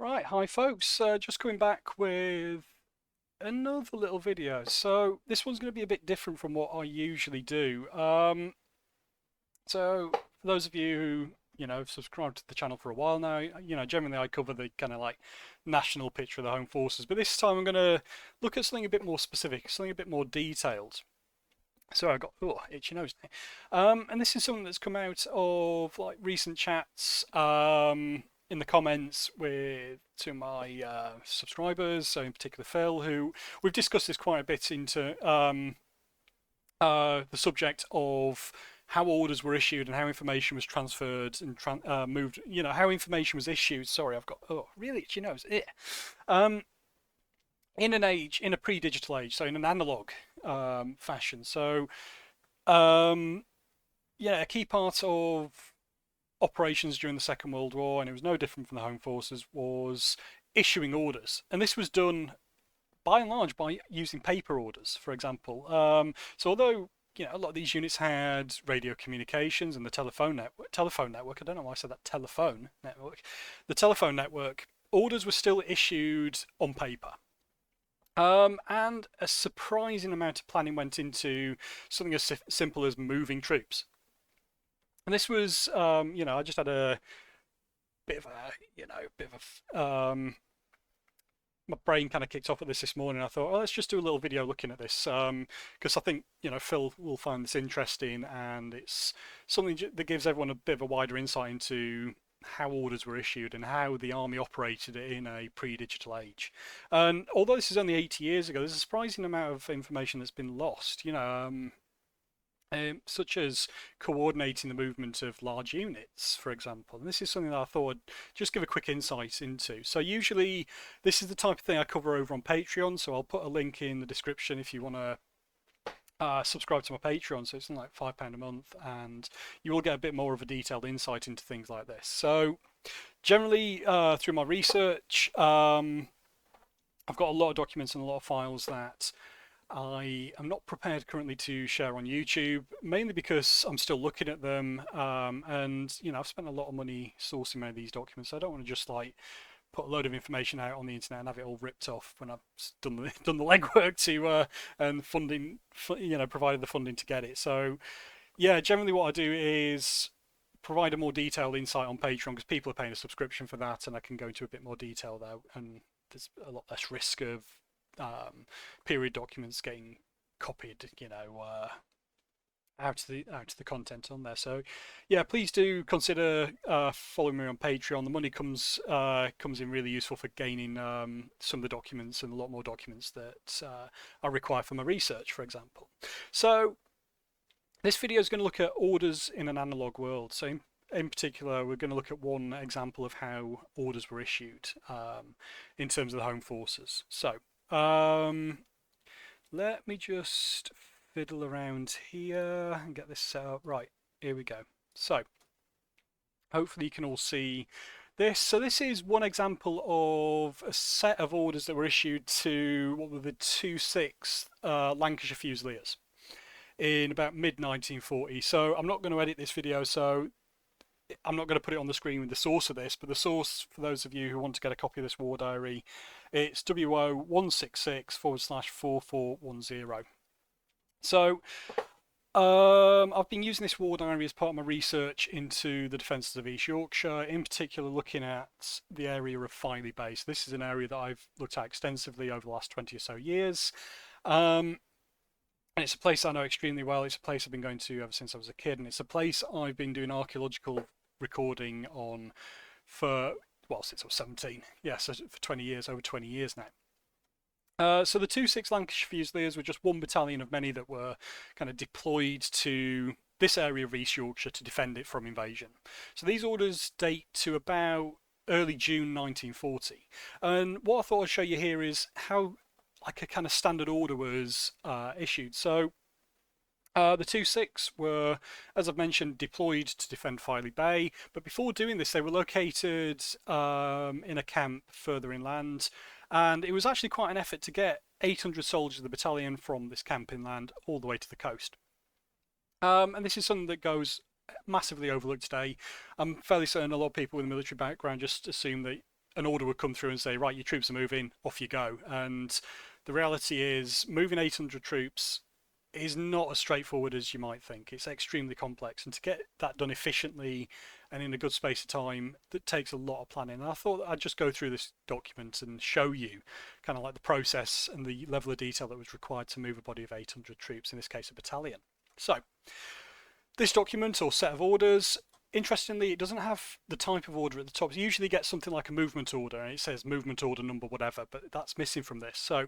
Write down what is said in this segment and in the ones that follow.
Right, hi folks, just coming back with another little video. So this one's going to be a bit different from what I usually do. So for those of you who, have subscribed to the channel for a while now, generally I cover the kind of like national picture of the Home Forces, but this time I'm going to look at something a bit more specific, something a bit more detailed. So I got itchy nose now. And this is something that's come out of like recent chats in the comments with two of my subscribers, so in particular Phil, who we've discussed this quite a bit into the subject of how orders were issued and how information was transferred and moved. How information was issued. Sorry, I've got really itchy nose. Um, in a pre-digital age, so in an analog fashion. So a key part of operations during the Second World War, and it was no different from the Home Forces, was issuing orders. And this was done by and large by using paper orders, for example. So although a lot of these units had radio communications and the telephone network. I don't know why I said that telephone network. The telephone network orders were still issued on paper. And a surprising amount of planning went into something as simple as moving troops. And this was, I just had a bit of my brain kind of kicked off at this morning. I thought, let's just do a little video looking at this because I think Phil will find this interesting, and it's something that gives everyone a bit of a wider insight into how orders were issued and how the army operated in a pre-digital age. And although this is only 80 years ago, there's a surprising amount of information that's been lost. Such as coordinating the movement of large units, for example. And this is something that I thought I'd just give a quick insight into. So usually this is the type of thing I cover over on Patreon, so I'll put a link in the description if you want to subscribe to my Patreon. So it's something like £5 a month, and you will get a bit more of a detailed insight into things like this. So generally through my research, I've got a lot of documents and a lot of files that I am not prepared currently to share on YouTube, mainly because I'm still looking at them, and I've spent a lot of money sourcing many of these documents. So I don't want to just like put a load of information out on the internet and have it all ripped off when I've done the legwork to and funding, provided the funding to get it. So yeah, generally what I do is provide a more detailed insight on Patreon because people are paying a subscription for that, and I can go into a bit more detail there, and there's a lot less risk of period documents getting copied, out to the content on there. So yeah, please do consider following me on Patreon. The money comes in really useful for gaining some of the documents and a lot more documents that I require for my research, for example. So this video is going to look at orders in an analog world. So in particular, we're going to look at one example of how orders were issued in terms of the Home Forces. So let me just fiddle around here and get this set up. Right, here we go. So hopefully you can all see this. So this is one example of a set of orders that were issued to what were the 2/6 Lancashire Fusiliers in about mid-1940. So I'm not going to edit this video, so I'm not going to put it on the screen with the source of this, but the source, for those of you who want to get a copy of this war diary, it's WO166/4410. So I've been using this war diary as part of my research into the defences of East Yorkshire, in particular looking at the area of Filey Bay. So this is an area that I've looked at extensively over the last 20 or so years. And it's a place I know extremely well. It's a place I've been going to ever since I was a kid, and it's a place I've been doing archaeological recording on since I was 17. Yeah, so for 20 years, over 20 years now. So the 2/6 Lancashire Fusiliers were just one battalion of many that were kind of deployed to this area of East Yorkshire to defend it from invasion. So these orders date to about early June 1940. And what I thought I'd show you here is how like a kind of standard order was issued. So the 2/6 were, as I've mentioned, deployed to defend Filey Bay, but before doing this they were located in a camp further inland, and it was actually quite an effort to get 800 soldiers of the battalion from this camp inland all the way to the coast. And this is something that goes massively overlooked today. I'm fairly certain a lot of people with a military background just assume that an order would come through and say, right, your troops are moving, off you go. And the reality is, moving 800 troops is not as straightforward as you might think. It's extremely complex, and to get that done efficiently and in a good space of time, that takes a lot of planning. And I thought I'd just go through this document and show you kind of like the process and the level of detail that was required to move a body of 800 troops, in this case a battalion. So this document or set of orders, interestingly, it doesn't have the type of order at the top. You usually get something like a movement order, and it says movement order number whatever, but that's missing from this. So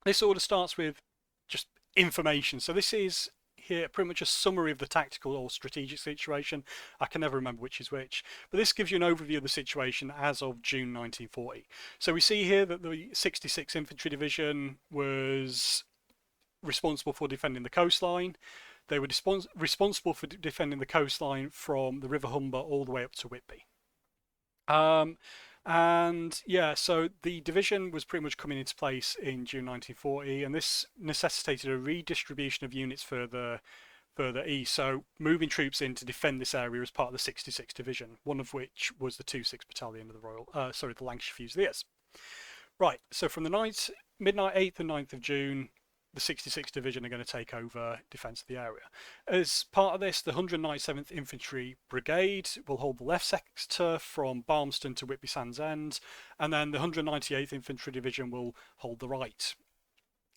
this order starts with just information. So this is here pretty much a summary of the tactical or strategic situation. I can never remember which is which, but this gives you an overview of the situation as of June 1940. So we see here that the 66th Infantry Division was responsible for defending the coastline. They were responsible for defending the coastline from the River Humber all the way up to Whitby. And yeah, so the division was pretty much coming into place in June 1940, and this necessitated a redistribution of units further east, so moving troops in to defend this area as part of the 66th Division, one of which was the 26th Battalion of the Lancashire Fusiliers. Right, so from the midnight 8th and 9th of June, the 66th Division are going to take over defence of the area. As part of this, the 197th Infantry Brigade will hold the left sector from Barmston to Whitby Sands End, and then the 198th Infantry Division will hold the right.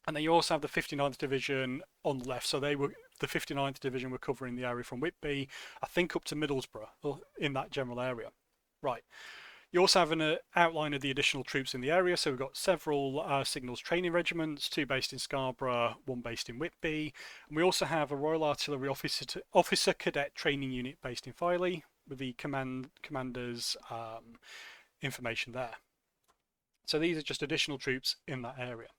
And then you also have the 59th Division on the left, so the 59th Division were covering the area from Whitby, I think up to Middlesbrough, or in that general area. Right. You also have an outline of the additional troops in the area. So we've got several signals training regiments, 2 based in Scarborough, 1 based in Whitby. And we also have a Royal Artillery Officer Cadet Training Unit based in Filey, with the commander's information there. So these are just additional troops in that area.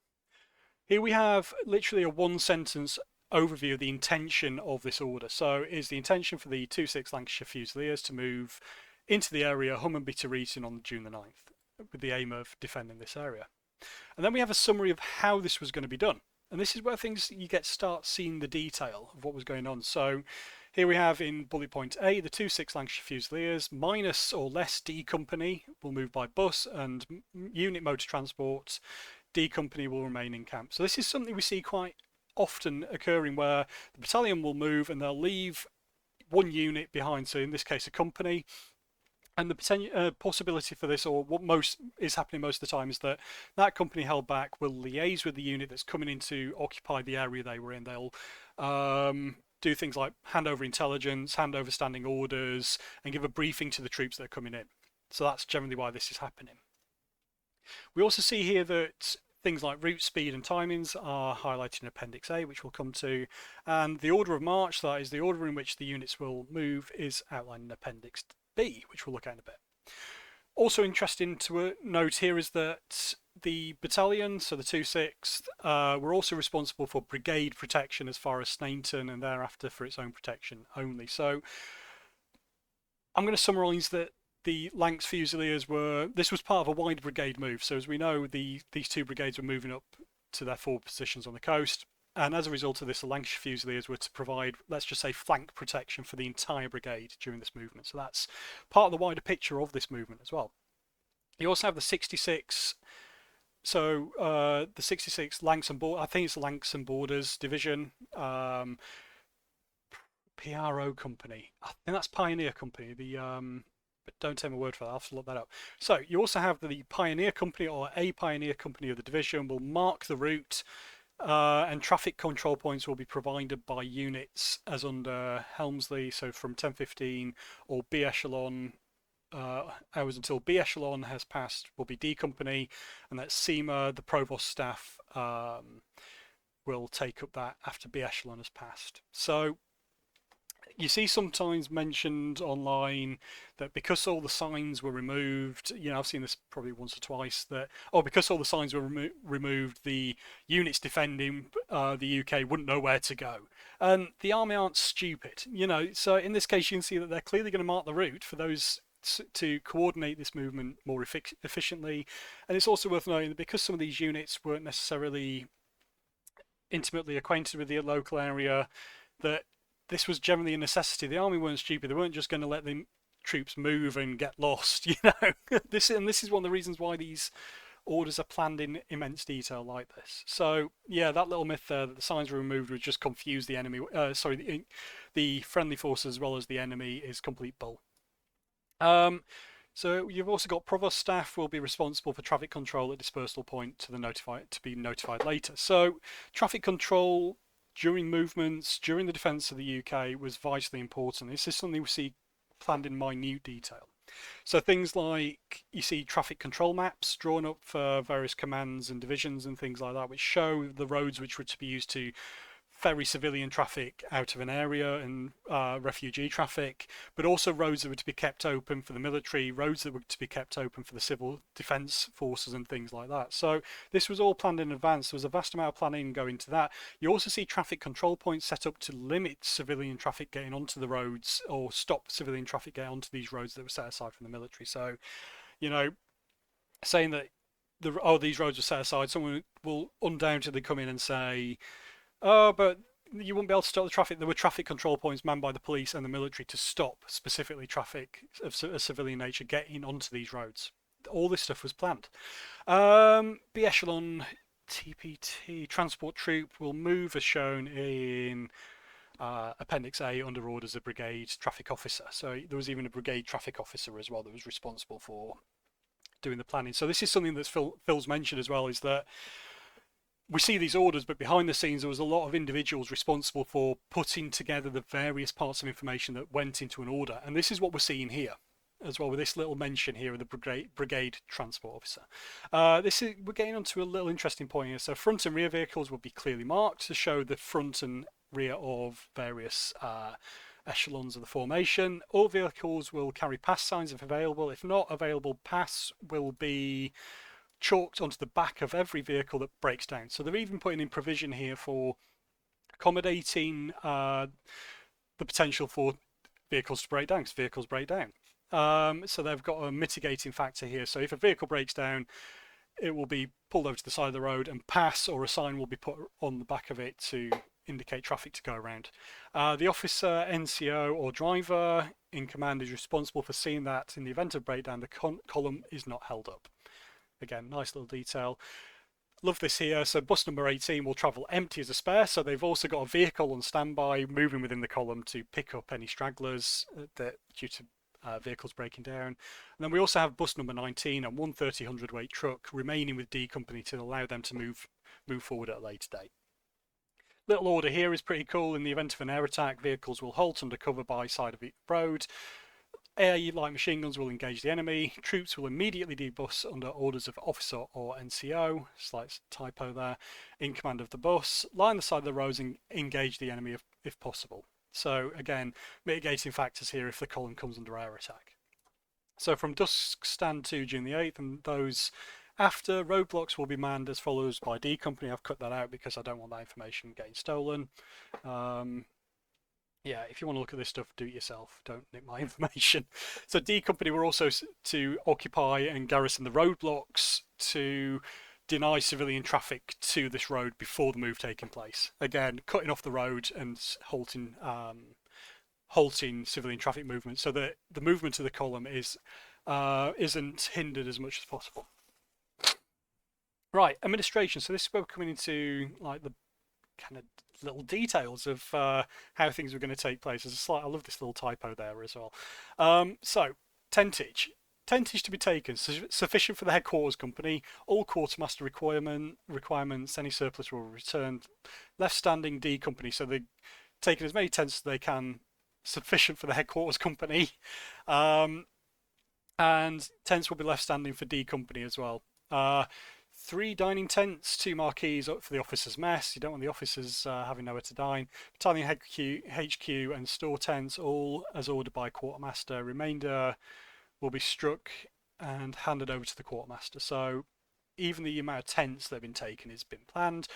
Here we have literally a 1-sentence overview of the intention of this order. So is the intention for the 26th Lancashire Fusiliers to move into the area Hummonby to Reeton on June the 9th, with the aim of defending this area. And then we have a summary of how this was going to be done. And this is where you start seeing the detail of what was going on. So here we have in bullet point A, the 26th Lancashire Fusiliers, minus or less D Company will move by bus, and unit motor transport, D Company will remain in camp. So this is something we see quite often occurring, where the battalion will move and they'll leave one unit behind, so in this case a company. And the possibility for this, or what is happening most of the time, is that that company held back will liaise with the unit that's coming in to occupy the area they were in. They'll do things like hand over intelligence, hand over standing orders, and give a briefing to the troops that are coming in. So that's generally why this is happening. We also see here that things like route, speed and timings are highlighted in Appendix A, which we'll come to, and the order of march, that is the order in which the units will move, is outlined in Appendix B, which we'll look at in a bit. Also interesting to note here is that the battalion, so the 26th, were also responsible for brigade protection as far as Snainton, and thereafter for its own protection only. So I'm going to summarise that the Lancs Fusiliers this was part of a wide brigade move. So as we know, these 2 brigades were moving up to their forward positions on the coast. And as a result of this, the Lancashire Fusiliers were to provide, let's just say, flank protection for the entire brigade during this movement. So that's part of the wider picture of this movement as well. You also have the 66. So the 66th Lancs and Borders, I think it's the Lancs and Borders Division, PRO Company. I think that's Pioneer Company. But don't take my word for that. I'll have to look that up. So you also have the Pioneer Company, or a Pioneer Company of the division, will mark the route. And traffic control points will be provided by units as under Helmsley, so from 10:15 or B echelon hours until B echelon has passed will be D Company, and that SEMA, the provost staff, will take up that after B echelon has passed. So you see sometimes mentioned online that because all the signs were removed, I've seen this probably once or twice, that because all the signs were removed, the units defending the UK wouldn't know where to go. And the army aren't stupid, so in this case you can see that they're clearly going to mark the route for those to coordinate this movement more efficiently. And it's also worth noting that because some of these units weren't necessarily intimately acquainted with the local area, that this was generally a necessity. The army weren't stupid. They weren't just going to let the troops move and get lost. You know, this is one of the reasons why these orders are planned in immense detail like this. So yeah, that little myth there that the signs were removed would just confuse the enemy. The friendly forces as well as the enemy is complete bull. So you've also got provost staff will be responsible for traffic control at dispersal point to be notified later. So traffic control during movements, during the defence of the UK was vitally important. This is something we see planned in minute detail. So things like you see traffic control maps drawn up for various commands and divisions and things like that, which show the roads which were to be used to ferry civilian traffic out of an area and refugee traffic, but also roads that were to be kept open for the military, roads that were to be kept open for the civil defence forces and things like that. So this was all planned in advance. There was a vast amount of planning going to that. You also see traffic control points set up to limit civilian traffic getting onto the roads or stop civilian traffic getting onto these roads that were set aside from the military. So, you know, saying that these roads were set aside, someone will undoubtedly come in and say, oh, but you wouldn't be able to stop the traffic. There were traffic control points manned by the police and the military to stop specifically traffic of a civilian nature getting onto these roads. All this stuff was planned. B echelon TPT transport troop will move as shown in Appendix A under orders of brigade traffic officer. So there was even a brigade traffic officer as well that was responsible for doing the planning. So this is something that Phil's mentioned as well, is that we see these orders, but behind the scenes there was a lot of individuals responsible for putting together the various parts of information that went into an order. And this is what we're seeing here as well, with this little mention here of the brigade transport officer. We're getting onto a little interesting point here. So front and rear vehicles will be clearly marked to show the front and rear of various echelons of the formation. All vehicles will carry pass signs if available. If not available, pass will be chalked onto the back of every vehicle that breaks down. So they're even putting in provision here for accommodating the potential for vehicles to break down, because vehicles break down. So they've got a mitigating factor here. So if a vehicle breaks down, it will be pulled over to the side of the road, and pass or a sign will be put on the back of it to indicate traffic to go around. The officer, NCO or driver in command is responsible for seeing that in the event of breakdown, the column is not held up. Again, nice little detail. Love this here. So bus number 18 will travel empty as a spare. So they've also got a vehicle on standby moving within the column to pick up any stragglers that due to vehicles breaking down. And then we also have bus number 19 and one 30 hundredweight truck remaining with D Company to allow them to move forward at a later date. Little order here is pretty cool. In the event of an air attack, vehicles will halt under cover by side of the road. Air light machine guns will engage the enemy. Troops will immediately debus under orders of officer or NCO, slight typo there, in command of the bus. Line the side of the roads and engage the enemy if possible. So again, mitigating factors here if the column comes under air attack. So from dusk stand to June the 8th and those after, roadblocks will be manned as follows by D Company. I've cut that out because I don't want that information getting stolen. Yeah, if you want to look at this stuff, do it yourself. Don't nick my information. So D Company were also to occupy and garrison the roadblocks to deny civilian traffic to this road before the move taking place. Again, cutting off the road and halting civilian traffic movement so that the movement of the column isn't hindered as much as possible. Right, administration. So this is where we're coming into like the kind of little details of how things were going to take place. I love this little typo there as well. So tentage to be taken, sufficient for the headquarters company. All quartermaster requirements, any surplus will be returned. Left standing D Company, so they're taking as many tents as they can, sufficient for the headquarters company. And tents will be left standing for D Company as well. 3 dining tents, 2 marquees up for the officers' mess. You don't want the officers having nowhere to dine. Battalion HQ and store tents, all as ordered by quartermaster. Remainder will be struck and handed over to the quartermaster. So even the amount of tents that have been taken has been planned.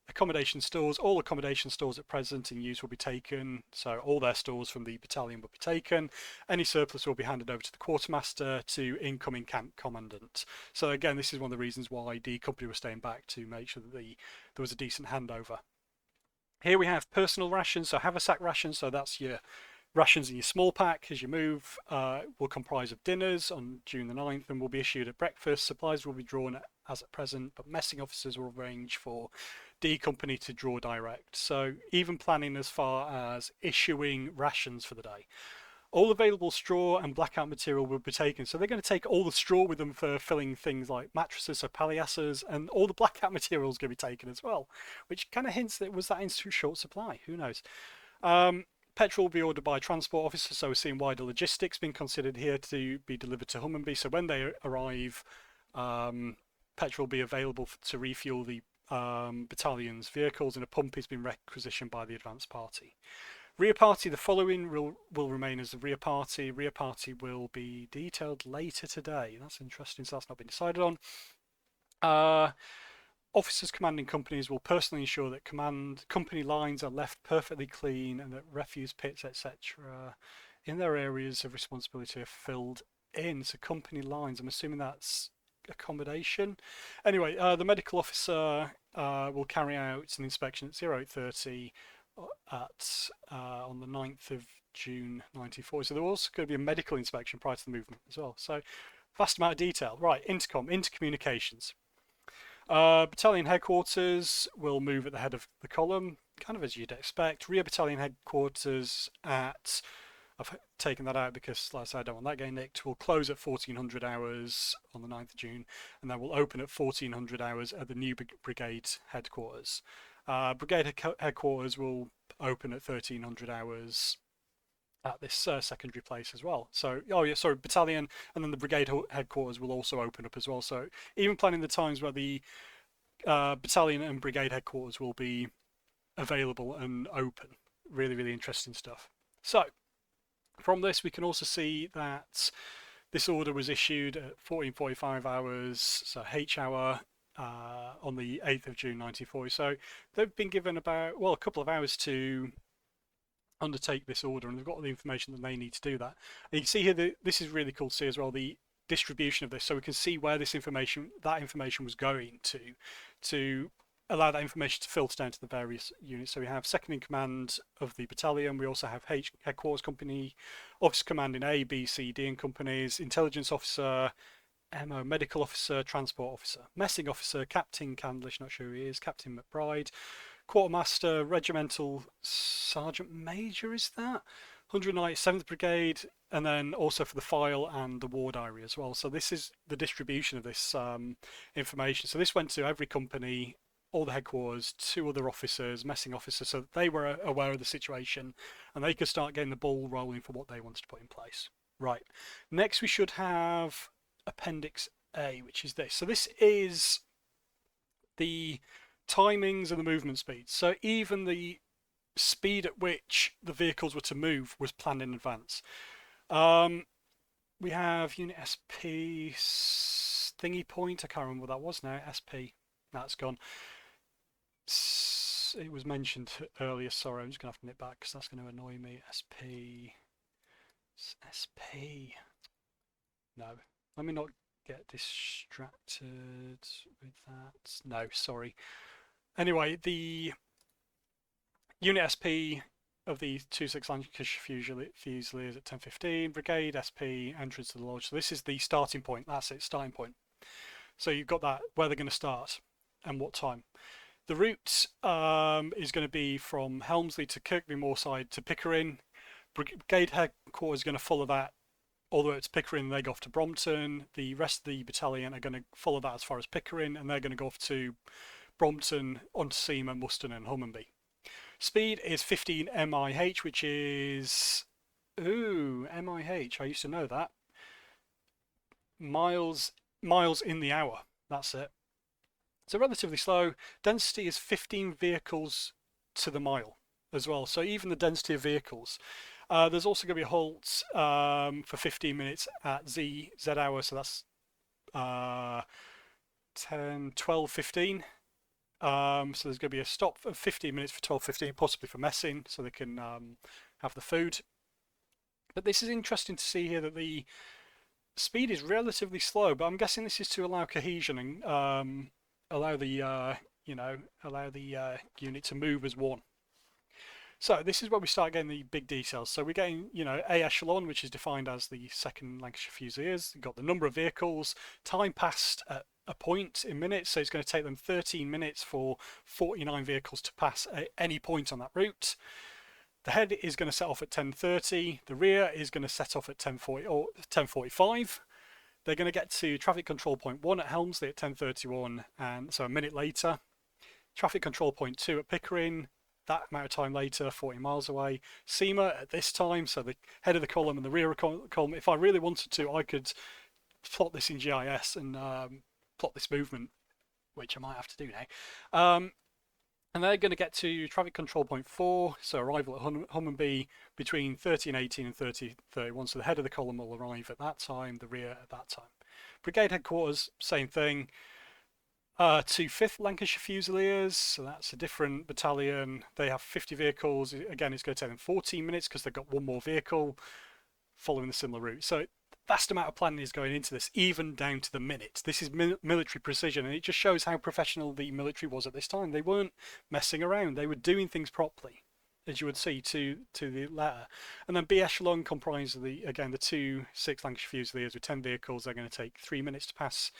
Accommodation stores, all accommodation stores at present in use will be taken. So all their stores from the battalion will be taken. Any surplus will be handed over to the quartermaster to incoming camp commandant. So again, this is one of the reasons why D Company was staying back, to make sure that there was a decent handover. Here we have personal rations, so haversack rations. So that's your Rations in your small pack as you move will comprise of dinners on June the 9th and will be issued at breakfast. Supplies will be drawn as at present, but messing officers will arrange for D Company to draw direct. So even planning as far as issuing rations for the day. All available straw and blackout material will be taken. So they're going to take all the straw with them for filling things like mattresses, so palliasses, and all the blackout material is going to be taken as well, which kind of hints that was that in short supply. Who knows? Petrol will be ordered by transport officers, so we're seeing wider logistics being considered here to be delivered to Humminbee. So when they arrive, petrol will be available to refuel the battalion's vehicles, and a pump has been requisitioned by the advance party. Rear party, the following will remain as the rear party. Rear party will be detailed later today. That's interesting, so that's not been decided on. Officers commanding companies will personally ensure that company lines are left perfectly clean and that refuse pits, etc., in their areas of responsibility are filled in. So company lines, I'm assuming that's accommodation. Anyway, the medical officer will carry out an inspection at 08:30 on the 9th of June 94. So there was also going to be a medical inspection prior to the movement as well. So vast amount of detail. Right, intercommunications. Battalion headquarters will move at the head of the column, kind of as you'd expect. Rear battalion headquarters at, I've taken that out because, like I said, I don't want that getting nicked, will close at 1400 hours on the 9th of June, and then will open at 1400 hours at the new brigade headquarters. Brigade headquarters will open at 1300 hours at this secondary place as well. So, battalion and then the brigade headquarters will also open up as well. So even planning the times where the battalion and brigade headquarters will be available and open. Really, really interesting stuff. So from this, we can also see that this order was issued at 14:45 hours, so H hour, on the 8th of June 94. So they've been given a couple of hours to undertake this order, and they've got all the information that they need to do that. And you can see here that this is really cool to see as well, the distribution of this, so we can see where that information was going to allow that information to filter down to the various units. So we have second in command of the battalion, we also have headquarters company, officer commanding A, B, C, D in companies, intelligence officer, MO, medical officer, transport officer, messing officer, Captain Candlish, not sure who he is, Captain McBride, quartermaster, regimental sergeant major, is that? 197th Brigade, and then also for the file and the war diary as well. So this is the distribution of this information. So this went to every company, all the headquarters, 2 other officers, messing officers, so they were aware of the situation and they could start getting the ball rolling for what they wanted to put in place. Right, next we should have Appendix A, which is this. So this is the timings and the movement speeds. So even the speed at which the vehicles were to move was planned in advance. We have Unit SP thingy point. I can't remember what that was now. SP. That's gone. It was mentioned earlier. Sorry, I'm just going to have to nip back because that's going to annoy me. SP. No. Let me not get distracted with that. No, sorry. Anyway, the Unit SP of the 26 Lancashire Fusiliers at 10:15. Brigade SP entrance to the lodge. So this is the starting point. That's it, starting point. So you've got that, where they're going to start and what time. The route is going to be from Helmsley to Kirkby Moorside to Pickering. Brigade headquarters is going to follow that all the way up to Pickering. They go off to Brompton. The rest of the battalion are going to follow that as far as Pickering, and they're going to go off to Brompton, onto Seamer, Muston and Humminbee. Speed is 15 MIH, which is... Ooh, MIH, I used to know that. Miles in the hour, that's it. So relatively slow. Density is 15 vehicles to the mile as well. So even the density of vehicles. There's also going to be a halt for 15 minutes at Z hour, so that's 10, 12, 15. So there's going to be a stop of 15 minutes for 12:15, possibly for messing, so they can have the food. But this is interesting to see here that the speed is relatively slow, but I'm guessing this is to allow cohesion and allow the unit to move as one. So this is where we start getting the big details. So we're getting, you know, A echelon, which is defined as the 2nd Lancashire Fusiliers. You've got the number of vehicles, time passed at a point in minutes. So it's going to take them 13 minutes for 49 vehicles to pass at any point on that route. The head is going to set off at 10:30. The rear is going to set off at 10:40 or 10:45. They're going to get to traffic control point 1 at Helmsley at 10:31, and so a minute later. Traffic control point 2 at Pickering, that amount of time later, 40 miles away. SEMA at this time, so the head of the column and the rear of the column. If I really wanted to, I could plot this in GIS and plot this movement, which I might have to do now. And they're going to get to traffic control point 4, so arrival at Hummonby between 30 and 18 and 30, 31. So the head of the column will arrive at that time, the rear at that time. Brigade headquarters, same thing. To 5th Lancashire Fusiliers, so that's a different battalion. They have 50 vehicles. Again, it's going to take them 14 minutes because they've got one more vehicle following the similar route. So vast amount of planning is going into this, even down to the minute. This is military precision, and it just shows how professional the military was at this time. They weren't messing around. They were doing things properly, as you would see, to the letter. And then B echelon comprises the 2 6th Lancashire Fusiliers with 10 vehicles. They're going to take 3 minutes to pass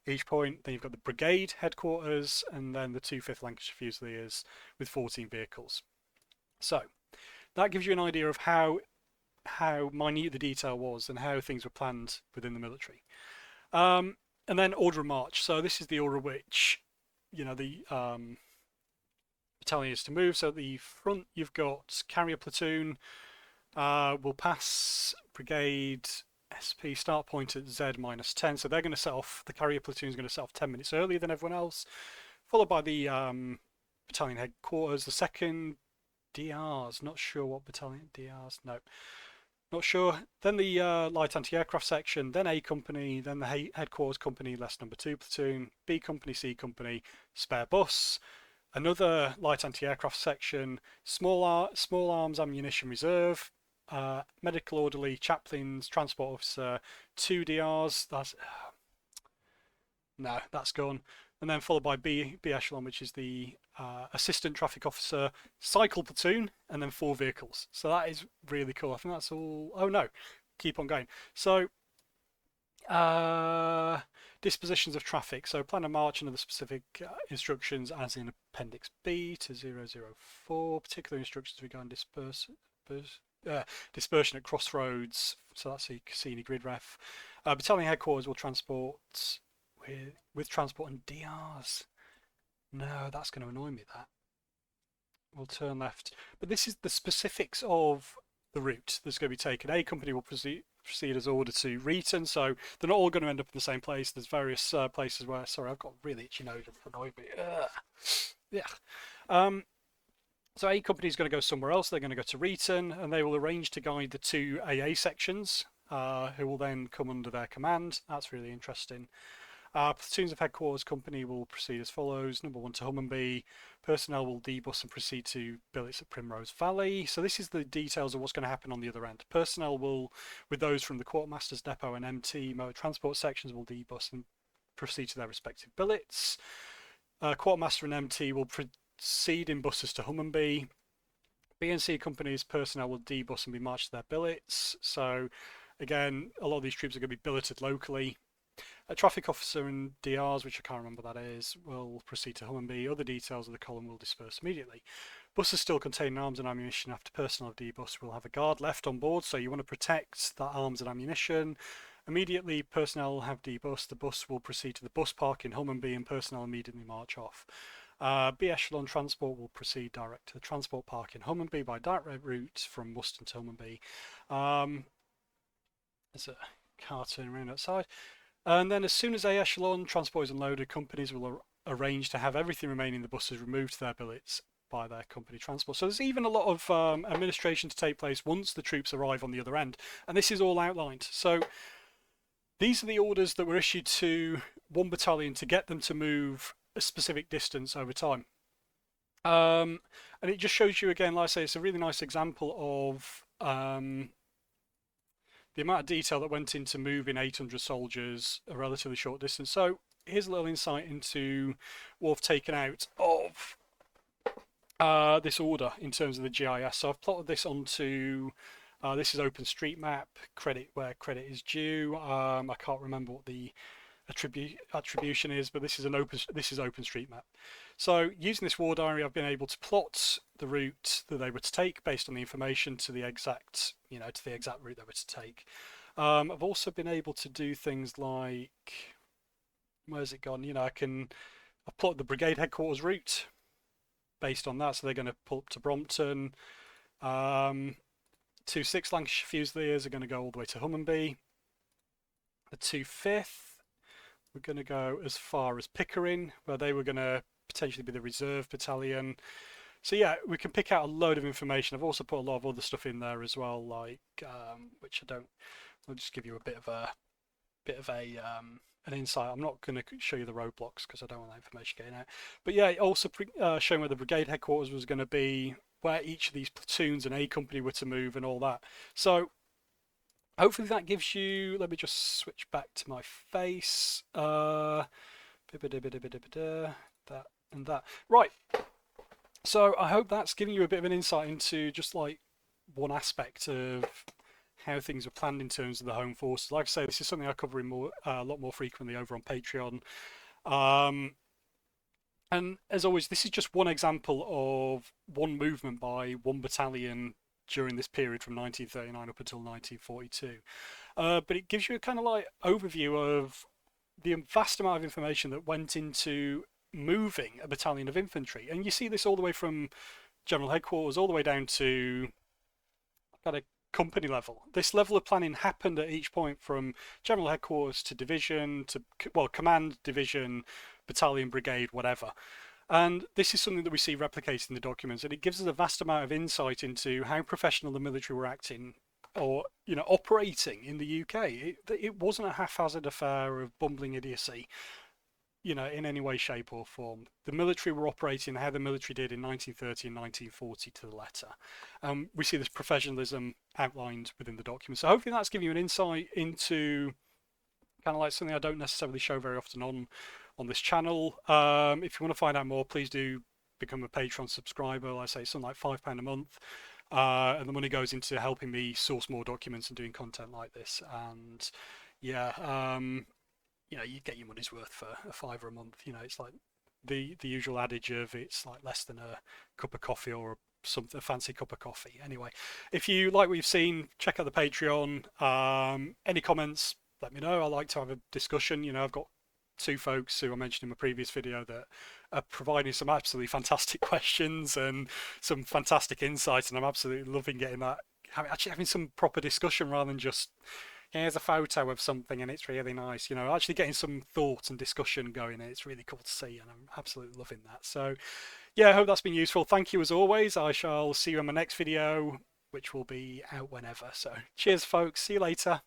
each point. Then you've got the brigade headquarters, and then the 2 5th Lancashire Fusiliers with 14 vehicles. So that gives you an idea of how minute the detail was and how things were planned within the military. And then order of march. So this is the order which, you know, the battalion is to move. So at the front you've got carrier platoon will pass brigade SP start point at Z minus 10. So they're going to set off, the carrier platoon is going to set off 10 minutes earlier than everyone else, followed by the battalion headquarters, the 2nd DRs, not sure what battalion, DRs, no, not sure. Then the light anti-aircraft section, then A company, then the headquarters company, less number 2 platoon, B company, C company, spare bus, another light anti-aircraft section, small arms ammunition reserve, medical orderly, chaplains, transport officer, 2 DRs. That's gone. And then followed by B echelon, which is the assistant traffic officer, cycle platoon, and then 4 vehicles. So that is really cool. I think that's all. Oh no, keep on going. So dispositions of traffic. So plan of march and other specific instructions as in Appendix B to 004. Particular instructions regarding dispersion at crossroads. So that's the Cassini grid ref. Battalion headquarters will transport with transport and DRs. No, that's going to annoy me, that. We'll turn left. But this is the specifics of the route that's going to be taken. A company will proceed as ordered to Reeton, so they're not all going to end up in the same place. There's various places where, sorry, I've got really itchy nose, it's annoying me. Yeah. So A company is going to go somewhere else. They're going to go to Reeton, and they will arrange to guide the 2 AA sections, who will then come under their command. That's really interesting. Platoons of headquarters company will proceed as follows. Number 1 to Hummonby. Personnel will debus and proceed to billets at Primrose Valley. So this is the details of what's going to happen on the other end. Personnel will, with those from the Quartermaster's Depot and MT motor transport sections, will debus and proceed to their respective billets. Quartermaster and MT will proceed in buses to Hummonby. B and C companies personnel will debus and be marched to their billets. So again, a lot of these troops are going to be billeted locally. A traffic officer and DRs, which I can't remember what that is, will proceed to Hummonby. Other details of the column will disperse immediately. Buses still containing arms and ammunition after personnel of debus will have a guard left on board, so you want to protect that arms and ammunition. Immediately, personnel will have debus. The bus will proceed to the bus park in Hummonby and personnel immediately march off. B echelon transport will proceed direct to the transport park in Hummonby by direct route from Worcester to Hummonby. There's a car turning around outside. And then as soon as A echelon transport is unloaded, companies will arrange to have everything remaining in the buses removed to their billets by their company transport. So there's even a lot of administration to take place once the troops arrive on the other end. And this is all outlined. So these are the orders that were issued to one battalion to get them to move a specific distance over time. And it just shows you again, like I say, it's a really nice example of the amount of detail that went into moving 800 soldiers a relatively short distance. So here's a little insight into what I've taken out of this order in terms of the GIS. So I've plotted this onto, this is OpenStreetMap, credit where credit is due. I can't remember what the attribution is, but this is OpenStreetMap. So using this war diary, I've been able to plot the route that they were to take based on the information to the exact, to the exact route they were to take. I've also been able to do things like, where's it gone? I've plotted the brigade headquarters route based on that. So they're going to pull up to Brompton. 2/6 Lancashire Fusiliers are going to go all the way to Hummonby. The 2/5 we're going to go as far as Pickering, where they were going to potentially be the reserve battalion. So yeah, we can pick out a load of information. I've also put a lot of other stuff in there as well, like which I'll just give you a bit of an insight. I'm not going to show you the roadblocks because I don't want that information getting out. But yeah, also showing where the brigade headquarters was going to be, where each of these platoons and A company were to move, and all that. So hopefully that gives you. Let me just switch back to my face. That and that. Right. So I hope that's giving you a bit of an insight into just like one aspect of how things are planned in terms of the home forces. Like I say, this is something I cover in a lot more frequently over on Patreon. And as always, this is just one example of one movement by one battalion during this period from 1939 up until 1942. But it gives you a kind of like overview of the vast amount of information that went into moving a battalion of infantry. And you see this all the way from general headquarters all the way down to kind of company level. This level of planning happened at each point from general headquarters to division to, well, command, division, battalion, brigade, whatever. And this is something that we see replicated in the documents, and it gives us a vast amount of insight into how professional the military were acting or operating in the UK. It wasn't a haphazard affair of bumbling idiocy, in any way, shape or form. The military were operating how the military did in 1930 and 1940 to the letter. We see this professionalism outlined within the document. So hopefully that's giving you an insight into kind of like something I don't necessarily show very often on this channel. If you want to find out more, please do become a Patreon subscriber. Like I say, something like £5 a month. And the money goes into helping me source more documents and doing content like this. And yeah, you get your money's worth for a £5 a month. It's like the usual adage of it's like less than a cup of coffee or a fancy cup of coffee. Anyway, if you like what you've seen, check out the Patreon. Any comments, let me know. I like to have a discussion. I've got two folks who I mentioned in my previous video that are providing some absolutely fantastic questions and some fantastic insights, and I'm absolutely loving getting that, actually having some proper discussion rather than just here's a photo of something and it's really nice. Actually getting some thought and discussion going, it's really cool to see, and I'm absolutely loving that. So yeah, I hope that's been useful. Thank you as always. I shall see you in my next video, which will be out whenever. So cheers folks, see you later.